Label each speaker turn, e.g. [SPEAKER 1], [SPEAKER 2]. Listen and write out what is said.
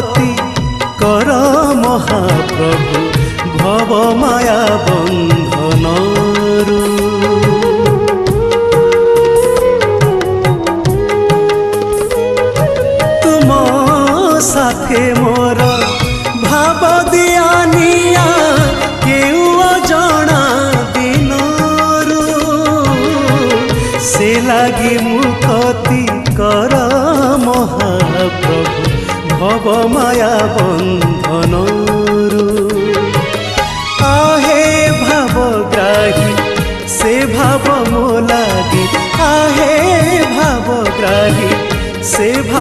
[SPEAKER 1] मुक्ति कर महाप्रभु भव माया बंधनरु। तुम साथे मोर भाव दियानिया केउ अजणा दिनरु से लागी मुक्ति कर महाप्रभु भव माया बंधनरु। आहे भावग्राही से भाव मो लागी, आहे भावग्राही से